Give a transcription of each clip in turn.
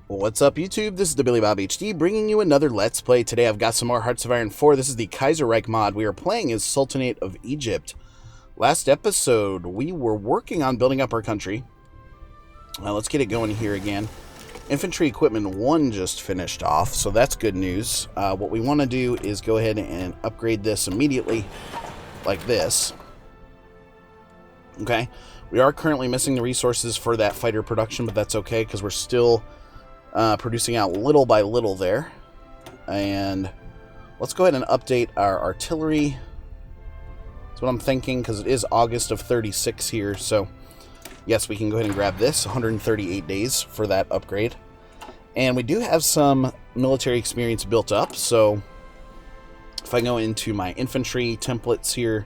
What's up, YouTube? This is the Billy Bob HD bringing you another Let's Play. Today I've got some more Hearts of Iron 4. This is the KaiserReich mod. We are playing as Sultanate of Egypt. Last episode, we were working on building up our country. Let's get it going here again. Infantry Equipment 1 just finished off, so that's good news. What we want to do is go ahead and upgrade this immediately, like this. Okay, we are currently missing the resources for that fighter production, but that's okay because we're still producing out little by little there. And let's go ahead and update our artillery. That's what I'm thinking, because it is August of 36 here. So yes, we can go ahead and grab this. 138 days for that upgrade. And we do have some military experience built up. So if I go into my infantry templates here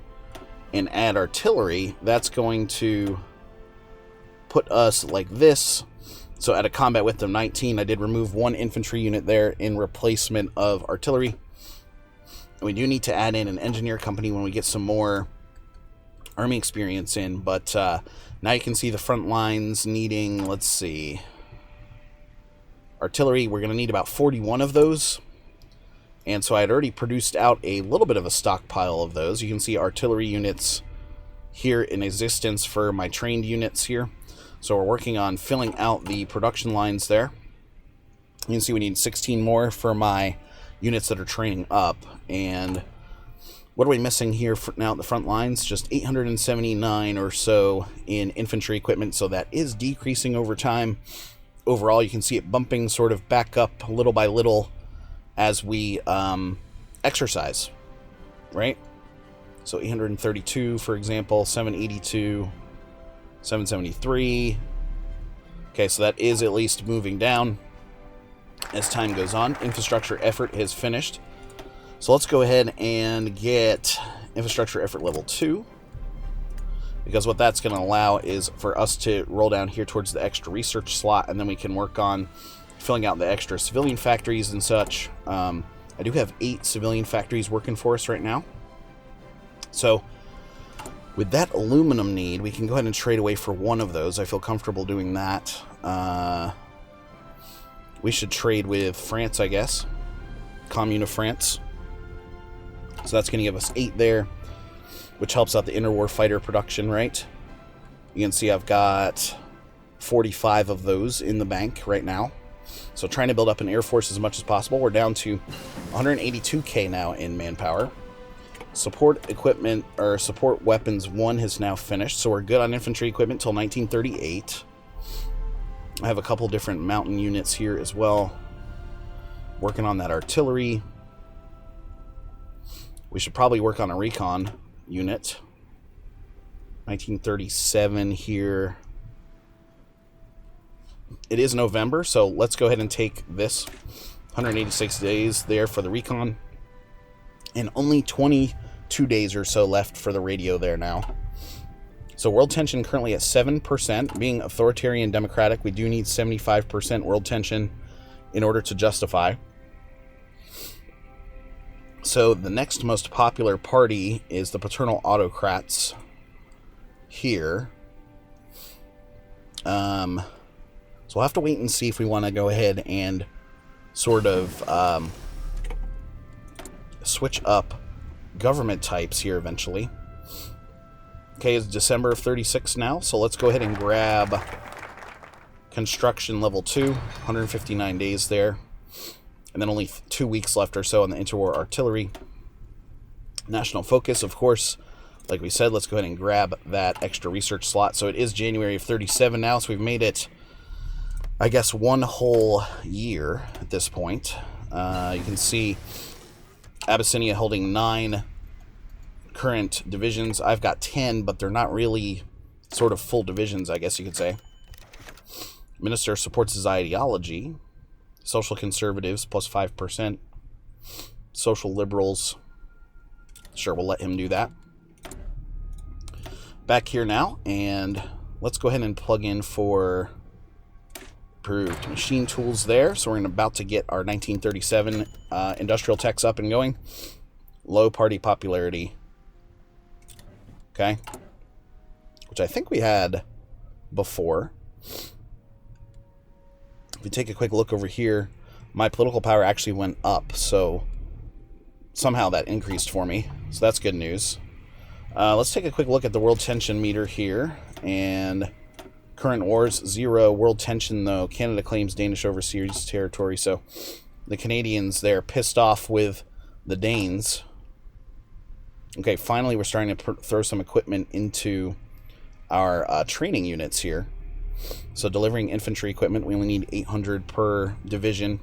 and add artillery, that's going to put us like this. So at a combat width of 19, I did remove one infantry unit there in replacement of artillery. And we do need to add in an engineer company when we get some more army experience in. But now you can see the front lines needing, let's see, artillery. We're going to need about 41 of those. And so I had already produced out a little bit of a stockpile of those. You can see artillery units here in existence for my trained units here. So we're working on filling out the production lines there. You can see we need 16 more for my units that are training up. And what are we missing here for now at the front lines? Just 879 or so in infantry equipment. So that is decreasing over time. Overall, you can see it bumping sort of back up little by little as we exercise, right? So 832, for example, 782, 773. Okay, so that is at least moving down as time goes on. Infrastructure effort has finished. So let's go ahead and get infrastructure effort level 2. Because what that's going to allow is for us to roll down here towards the extra research slot, and then we can work on filling out the extra civilian factories and such. I do have 8 civilian factories working for us right now. So with that aluminum need, we can go ahead and trade away for one of those. I feel comfortable doing that. We should trade with France, I guess. Commune of France. So that's going to give us 8 there, which helps out the interwar fighter production, right? You can see I've got 45 of those in the bank right now. So trying to build up an air force as much as possible. We're down to 182k now in manpower. Support equipment, or support weapons 1 has now finished, so we're good on infantry equipment till 1938. I have a couple different mountain units here as well. Working on that artillery. We should probably work on a recon unit. 1937 here. It is November, so let's go ahead and take this. 186 days there for the recon. And only 22 days or so left for the radio there now. So world tension currently at 7%. Being authoritarian democratic, we do need 75% world tension in order to justify. So the next most popular party is the paternal autocrats here. So we'll have to wait and see if we want to go ahead and sort of switch up government types here eventually. Okay, it's December of 36 now, so let's go ahead and grab construction level 2, 159 days there, and then only 2 weeks left or so on the interwar artillery. National focus, of course, like we said, let's go ahead and grab that extra research slot. So it is January of 37 now, so we've made it, I guess, one whole year at this point. You can see Abyssinia holding 9 current divisions. I've got 10, but they're not really sort of full divisions, I guess you could say. Minister supports his ideology. Social conservatives plus 5%. Social liberals, sure, we'll let him do that. Back here now, and let's go ahead and plug in for approved machine tools there. So we're about to get our 1937 industrial techs up and going. Low party popularity. Okay. Which I think we had before. If we take a quick look over here, my political power actually went up, so somehow that increased for me. So that's good news. Let's take a quick look at the world tension meter here. And current wars, 0. World tension, though. Canada claims Danish overseas territory. So the Canadians, they're pissed off with the Danes. Okay, finally we're starting to throw some equipment into our training units here. So delivering infantry equipment, we only need 800 per division.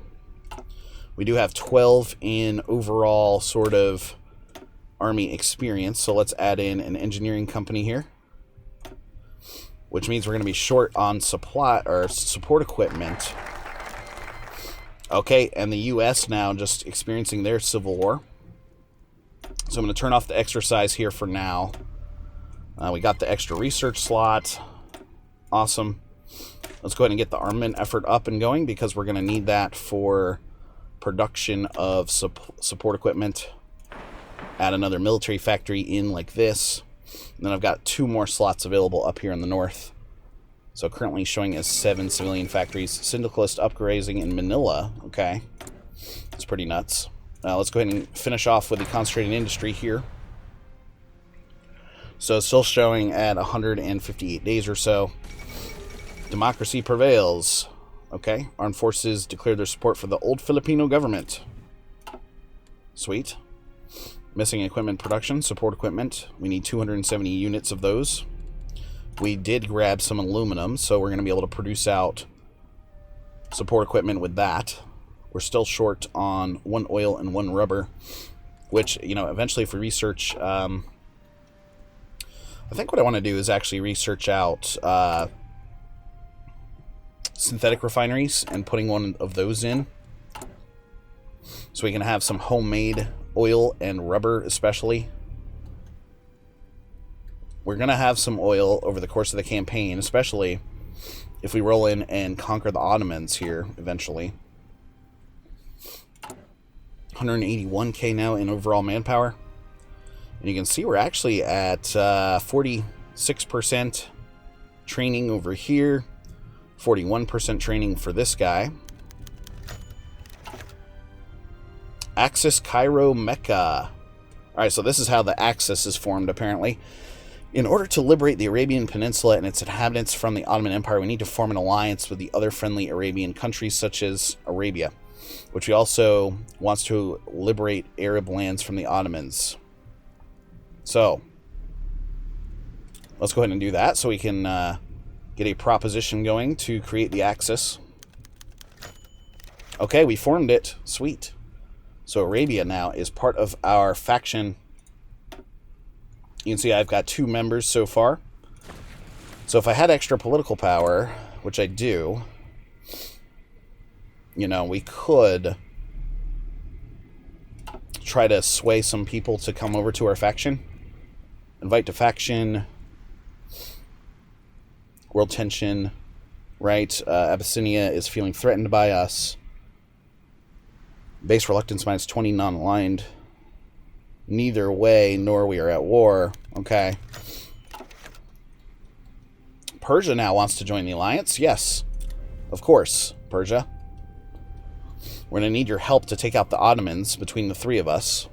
We do have 12 in overall sort of army experience, so let's add in an engineering company here, which means we're going to be short on supply or support equipment. Okay, and the U.S. now just experiencing their civil war. So I'm going to turn off the exercise here for now. We got the extra research slot. Awesome. Let's go ahead and get the armament effort up and going because we're going to need that for production of support equipment. Add another military factory in like this. And then I've got 2 more slots available up here in the north. So currently showing as 7 civilian factories. Syndicalist upgrading in Manila. Okay. That's pretty nuts. Let's go ahead and finish off with the concentrated industry here. So it's still showing at 158 days or so. Democracy prevails. Okay. Armed forces declared their support for the old Filipino government. Sweet. Missing equipment production, support equipment. We need 270 units of those. We did grab some aluminum, so we're going to be able to produce out support equipment with that. We're still short on 1 oil and 1 rubber, which, you know, eventually if we research... I think what I want to do is actually research out synthetic refineries and putting one of those in. So we can have some homemade oil and rubber especially. We're going to have some oil over the course of the campaign, especially if we roll in and conquer the Ottomans here eventually. 181k now in overall manpower. And you can see we're actually at 46% training over here. 41% training for this guy. Axis Cairo Mecca. Alright, so this is how the Axis is formed, apparently. In order to liberate the Arabian Peninsula and its inhabitants from the Ottoman Empire, we need to form an alliance with the other friendly Arabian countries, such as Arabia, which we also wants to liberate Arab lands from the Ottomans. So, let's go ahead and do that so we can get a proposition going to create the Axis. Okay, we formed it. Sweet. So Arabia now is part of our faction. You can see I've got 2 members so far. So if I had extra political power, which I do, you know, we could try to sway some people to come over to our faction. Invite to faction. World tension. Right. Abyssinia is feeling threatened by us. Base reluctance minus 20 non-aligned. Neither way, nor we are at war. Okay. Persia now wants to join the alliance. Yes. Of course, Persia. We're going to need your help to take out the Ottomans between the 3 of us.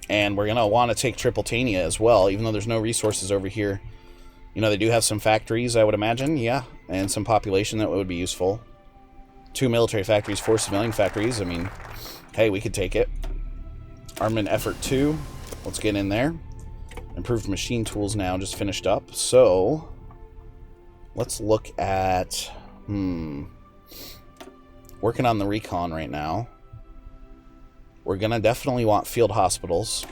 And we're going to want to take Tripolitania as well, even though there's no resources over here. You know, they do have some factories, I would imagine. Yeah. And some population that would be useful. 2 military factories, 4 civilian factories. I mean, hey, we could take it. Armament effort 2. Let's get in there. Improved machine tools now just finished up. So, let's look at... Working on the recon right now. We're going to definitely want field hospitals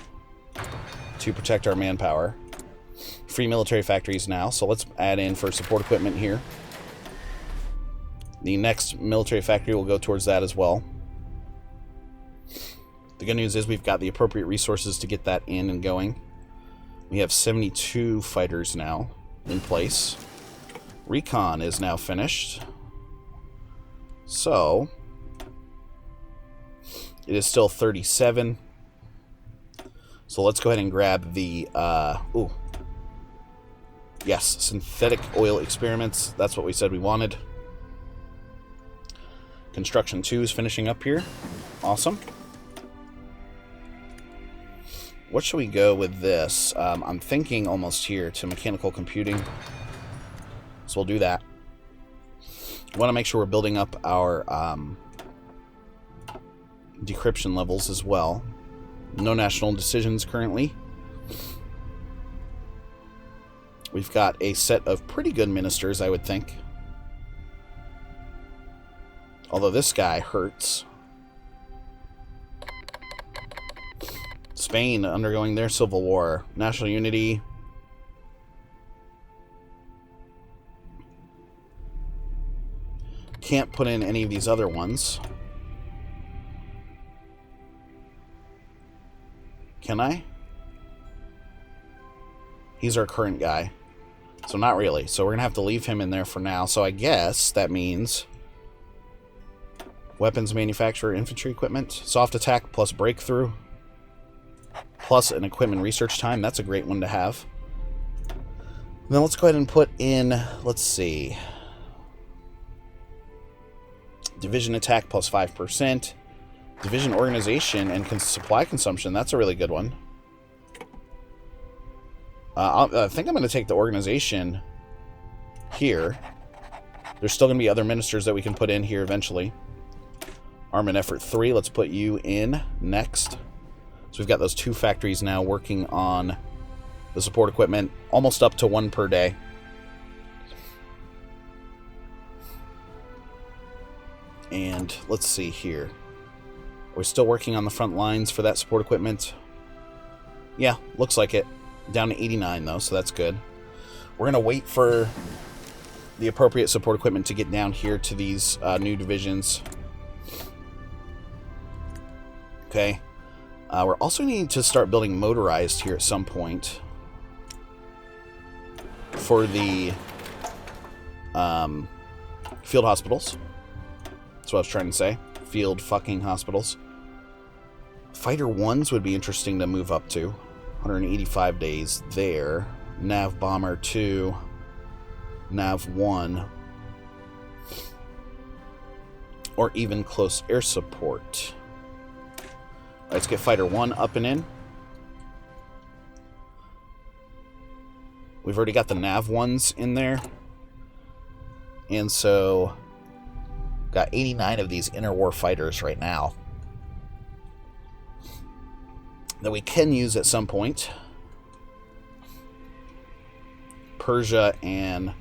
to protect our manpower. Free military factories now. So let's add in for support equipment here. The next military factory will go towards that as well. The good news is we've got the appropriate resources to get that in and going. We have 72 fighters now in place. Recon is now finished. So, it is still 37. So let's go ahead and grab the... Yes, synthetic oil experiments. That's what we said we wanted. Construction 2 is finishing up here. Awesome. What should we go with this? I'm thinking almost here to mechanical computing. So we'll do that. We want to make sure we're building up our decryption levels as well. No national decisions currently. We've got a set of pretty good ministers, I would think. Although this guy hurts. Spain undergoing their civil war. National unity. Can't put in any of these other ones. Can I? He's our current guy. So not really. So we're going to have to leave him in there for now. So I guess that means weapons manufacturer, infantry equipment, soft attack plus breakthrough, plus an equipment research time. That's a great one to have. Then let's go ahead and put in, let's see, division attack plus 5%, division organization and supply consumption. That's a really good one. I think I'm going to take the organization here. There's still going to be other ministers that we can put in here eventually. Arm and Effort 3, let's put you in next. So we've got those 2 factories now working on the support equipment, almost up to 1 per day. And let's see here. We're still working on the front lines for that support equipment. Yeah, looks like it. Down to 89 though, so that's good. We're going to wait for the appropriate support equipment to get down here to these new divisions. Okay. We're also needing to start building motorized here at some point for the field hospitals. That's what I was trying to say. Field fucking hospitals. Fighter 1s would be interesting to move up to. 185 days there. Nav Bomber 2. Nav 1. Or even close air support. Let's get Fighter 1 up and in. We've already got the Nav 1s in there. And so, got 89 of these interwar fighters right now that we can use at some point. Persia and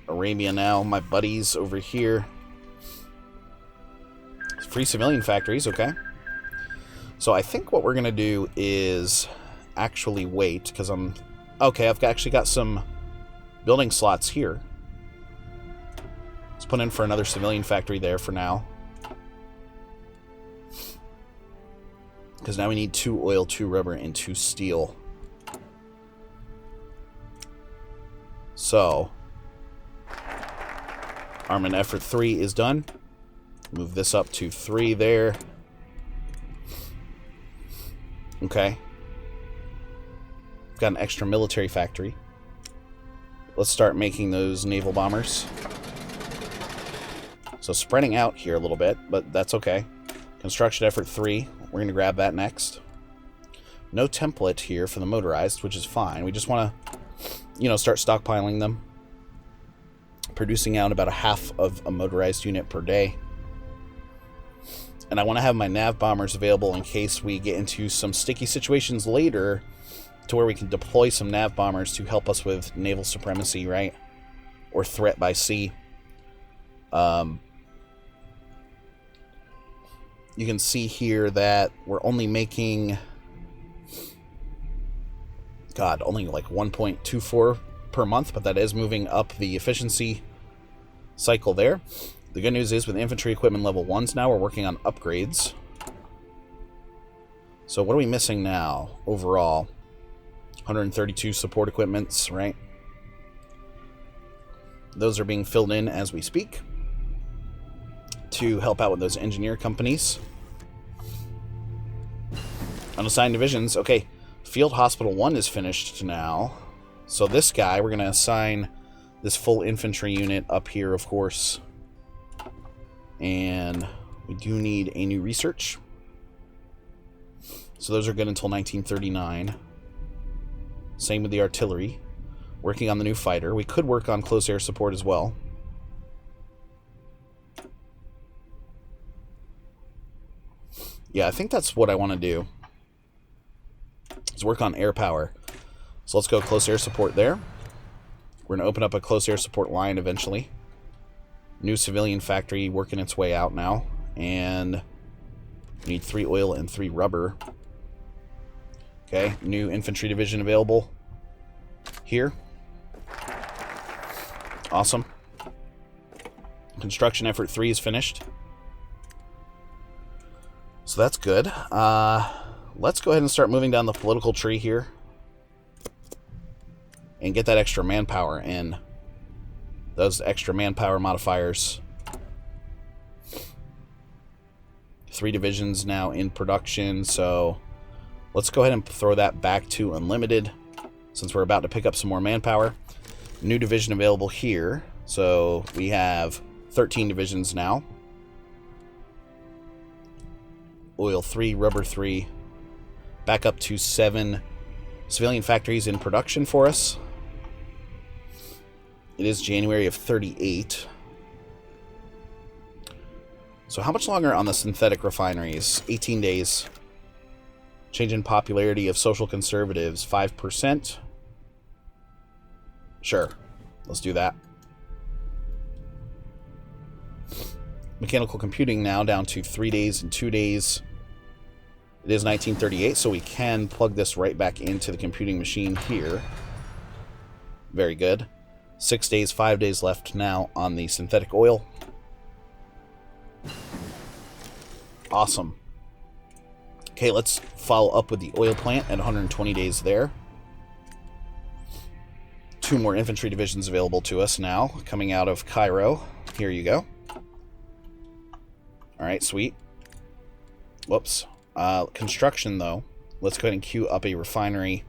Arabia now, my buddies over here. Free civilian factories, okay. So I think what we're going to do is actually wait, because okay, I've actually got some building slots here. Let's put in for another civilian factory there for now. Because now we need 2 oil, 2 rubber, and 2 steel. So, Arm and Effort 3 is done. Move this up to 3 there. Okay. Got an extra military factory. Let's start making those naval bombers. So spreading out here a little bit, but that's okay. Construction Effort 3. We're going to grab that next. No template here for the motorized, which is fine. We just want to, start stockpiling them. Producing out about a half of a motorized unit per day. And I want to have my nav bombers available in case we get into some sticky situations later to where we can deploy some nav bombers to help us with naval supremacy, right? Or threat by sea. You can see here that we're only making, only like 1.24 per month, but that is moving up the efficiency cycle there. The good news is with infantry equipment level 1s now, we're working on upgrades. So what are we missing now overall? 132 support equipments, right? Those are being filled in as we speak to help out with those engineer companies. Unassigned divisions. Okay, Field Hospital 1 is finished now. So this guy, we're going to assign this full infantry unit up here, of course. And we do need a new research. So those are good until 1939. Same with the artillery. Working on the new fighter. We could work on close air support as well. Yeah, I think that's what I want to do. Is work on air power. So let's go close air support there. We're going to open up a close air support line eventually. New civilian factory working its way out now. And we need 3 oil and 3 rubber. Okay, new infantry division available here. Awesome. Construction effort 3 is finished. So that's good. Let's go ahead and start moving down the political tree here. And get that extra manpower in. Those extra manpower modifiers. 3 divisions now in production, so let's go ahead and throw that back to unlimited since we're about to pick up some more manpower. New division available here, so we have 13 divisions now. Oil 3, rubber 3, back up to 7 civilian factories in production for us. It is January of 38. So how much longer on the synthetic refineries? 18 days. Change in popularity of social conservatives, 5%. Sure, let's do that. Mechanical computing now down to 3 days and 2 days. It is 1938, so we can plug this right back into the computing machine here. Very good. 6 days, 5 days left now on the synthetic oil. Awesome. Okay, let's follow up with the oil plant at 120 days there. 2 more infantry divisions available to us now, coming out of Cairo. Here you go. Alright, sweet. Whoops. Construction, though. Let's go ahead and queue up a refinery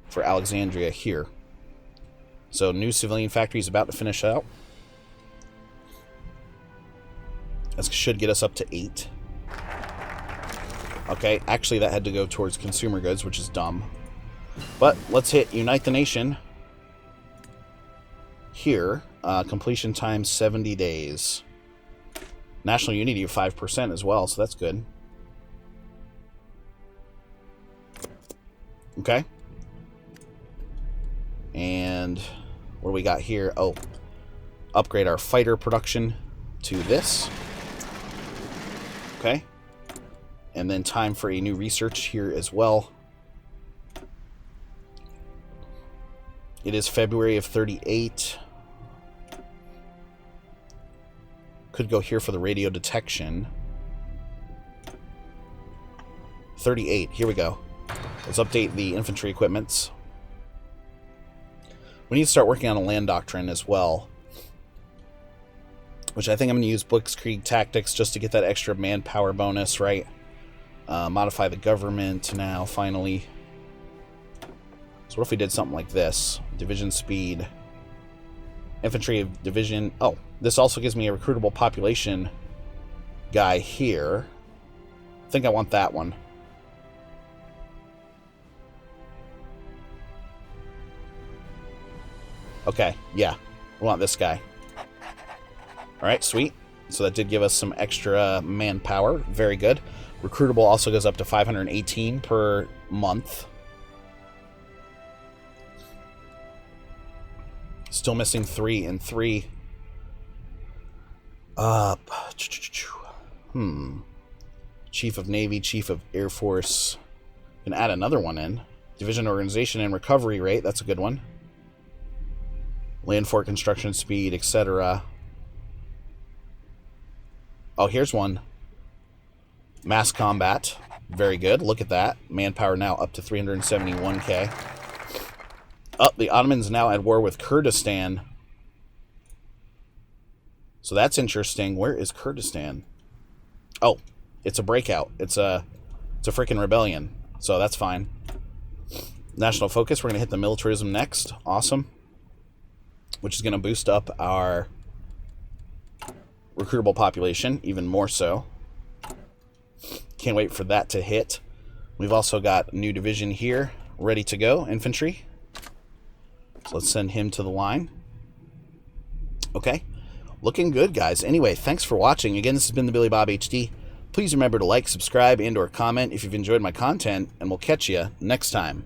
for Alexandria here. So, new civilian factory is about to finish out. This should get us up to 8. Okay, actually that had to go towards consumer goods, which is dumb. But let's hit Unite the Nation. Here, completion time 70 days. National unity of 5% as well, so that's good. Okay. And what do we got here? Oh, upgrade our fighter production to this. Okay. And then time for a new research here as well. It is February of 38. Could go here for the radio detection. 38. Here we go. Let's update the infantry equipments. We need to start working on a land doctrine as well, which I think I'm going to use Blitzkrieg tactics just to get that extra manpower bonus, right? Modify the government now, finally. So what if we did something like this? Division speed. Infantry of division. Oh, this also gives me a recruitable population guy here. I think I want that one. Okay, yeah. We want this guy. Alright, sweet. So that did give us some extra manpower. Very good. Recruitable also goes up to 518 per month. Still missing 3 and 3. Chief of Navy, Chief of Air Force. Can add another one in. Division organization and recovery rate. That's a good one. Land fort construction speed, etc. Oh, here's one. Mass combat. Very good. Look at that. Manpower now up to 371k. Oh, the Ottomans now at war with Kurdistan. So that's interesting. Where is Kurdistan? Oh, it's a breakout. It's a freaking rebellion. So that's fine. National focus, we're going to hit the militarism next. Awesome. Which is going to boost up our recruitable population even more so. Can't wait for that to hit. We've also got a new division here ready to go, infantry. So let's send him to the line. Okay. Looking good, guys. Anyway, thanks for watching. Again, this has been the Billy Bob HD. Please remember to like, subscribe, and or comment if you've enjoyed my content, and we'll catch you next time.